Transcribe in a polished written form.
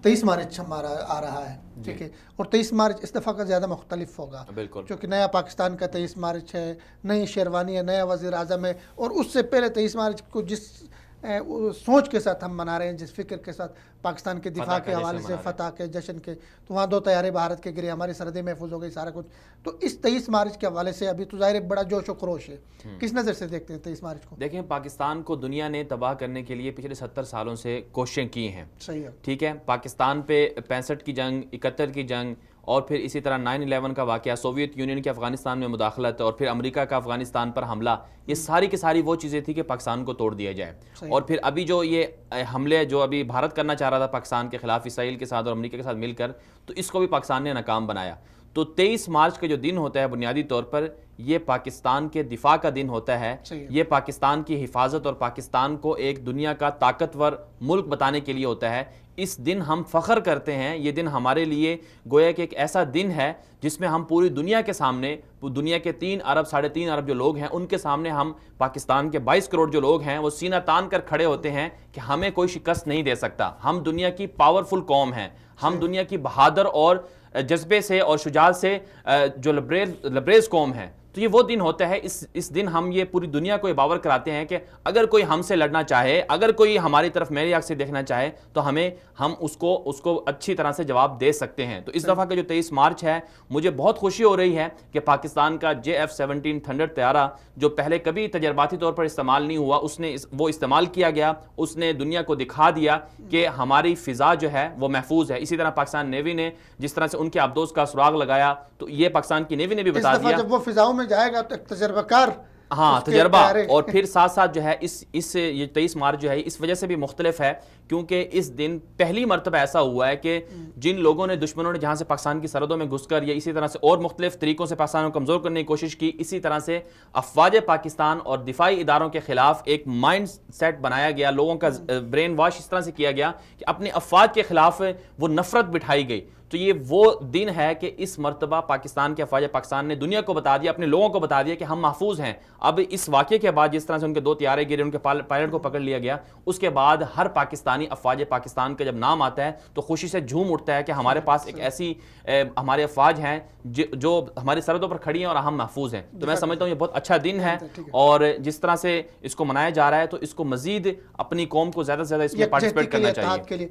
23 مارچ ہمارا آ رہا ہے، ٹھیک ہے، اور 23 مارچ اس دفعہ کا زیادہ مختلف ہوگا، بالکل، چونکہ نیا پاکستان کا 23 مارچ ہے، نئی شیروانی ہے، نیا وزیر اعظم ہے، اور اس سے پہلے 23 مارچ کو جس سوچ کے ساتھ ہم منا رہے ہیں، جس فکر کے ساتھ پاکستان کے دفاع کے حوالے سے، فتح کے جشن کے، تو وہاں 2 طیارے بھارت کے گرے، ہماری سرحدیں محفوظ ہو گئی، سارا کچھ، تو اس 23 مارچ کے حوالے سے ابھی تو ظاہر بڑا جوش و خروش ہے، کس نظر سے دیکھتے ہیں 23 مارچ کو؟ دیکھیں پاکستان کو دنیا نے تباہ کرنے کے لیے پچھلے 70 سالوں سے کوششیں کی ہیں، صحیح ہے، ٹھیک ہے، پاکستان پہ 65 کی جنگ، 71 کی جنگ، اور پھر اسی طرح 9/11 کا واقعہ، سوویت یونین کی افغانستان میں مداخلت، اور پھر امریکہ کا افغانستان پر حملہ، یہ ساری کی ساری وہ چیزیں تھیں کہ پاکستان کو توڑ دیا جائے، اور پھر ابھی جو یہ حملے جو ابھی بھارت کرنا چاہ رہا تھا پاکستان کے خلاف اسرائیل کے ساتھ اور امریکہ کے ساتھ مل کر، تو اس کو بھی پاکستان نے ناکام بنایا۔ تو 23 مارچ کا جو دن ہوتا ہے بنیادی طور پر یہ پاکستان کے دفاع کا دن ہوتا ہے، یہ پاکستان کی حفاظت اور پاکستان کو ایک دنیا کا طاقتور ملک بتانے کے لیے ہوتا ہے۔ اس دن ہم فخر کرتے ہیں، یہ دن ہمارے لیے گویا کہ ایک ایسا دن ہے جس میں ہم پوری دنیا کے سامنے، دنیا کے 3 ارب 3.5 ارب جو لوگ ہیں ان کے سامنے ہم پاکستان کے 22 کروڑ جو لوگ ہیں وہ سینہ تان کر کھڑے ہوتے ہیں کہ ہمیں کوئی شکست نہیں دے سکتا، ہم دنیا کی پاورفل قوم ہیں، ہم دنیا کی بہادر اور جذبے سے اور شجاعت سے جو لبریز قوم ہے۔ تو یہ وہ دن ہوتا ہے، اس دن ہم یہ پوری دنیا کو یہ باور کراتے ہیں کہ اگر کوئی ہم سے لڑنا چاہے، اگر کوئی ہماری طرف میری آنکھ سے دیکھنا چاہے تو ہم اس کو اچھی طرح سے جواب دے سکتے ہیں۔ تو اس دفعہ کا جو 23 مارچ ہے مجھے بہت خوشی ہو رہی ہے کہ پاکستان کا JF-17 تھنڈر طیارہ جو پہلے کبھی تجرباتی طور پر استعمال نہیں ہوا، وہ استعمال کیا گیا، اس نے دنیا کو دکھا دیا کہ ہماری فضا جو ہے وہ محفوظ ہے۔ اسی طرح پاکستان نیوی نے جس طرح سے ان کے آبدوز کا سراغ لگایا، تو یہ پاکستان کی نیوی نے بھی بتا دیا، جب وہ فضاؤں میں جائے گا تو ایک تجربہ کار، ہاں تجربہ، اور پھر ساتھ ساتھ جو ہے یہ 23 مارچ جو ہے اس وجہ سے بھی مختلف ہے کیونکہ اس دن پہلی مرتبہ ایسا ہوا ہے کہ جن لوگوں نے، دشمنوں نے جہاں سے پاکستان کی سرحدوں میں گھس کر یا اسی طرح سے اور مختلف طریقوں سے پاکستان کو کمزور کرنے کی کوشش کی، اسی طرح سے افواج پاکستان اور دفاعی اداروں کے خلاف ایک مائنڈ سیٹ بنایا گیا، لوگوں کا برین واش اس طرح سے کیا گیا کہ اپنے افواج کے خلاف وہ نفرت بٹھائی گئی۔ تو یہ وہ دن ہے کہ اس مرتبہ پاکستان کے افواج پاکستان نے دنیا کو بتا دیا، اپنے لوگوں کو بتا دیا کہ ہم محفوظ ہیں۔ اب اس واقعے کے بعد جس طرح سے ان کے 2 طیارے گرے، ان کے پائلٹ کو پکڑ لیا گیا، اس کے بعد ہر پاکستانی افواج پاکستان کا جب نام آتا ہے تو خوشی سے جھوم اٹھتا ہے کہ ہمارے پاس ایک ایسی ہمارے افواج ہیں جو ہماری سرحدوں پر کھڑی ہیں اور ہم محفوظ ہیں۔ تو میں سمجھتا ہوں یہ بہت اچھا دن ہے، اور جس طرح سے اس کو منایا جا رہا ہے تو اس کو مزید اپنی قوم کو زیادہ سے زیادہ اس میں پارٹیسپیٹ کرنا چاہیے۔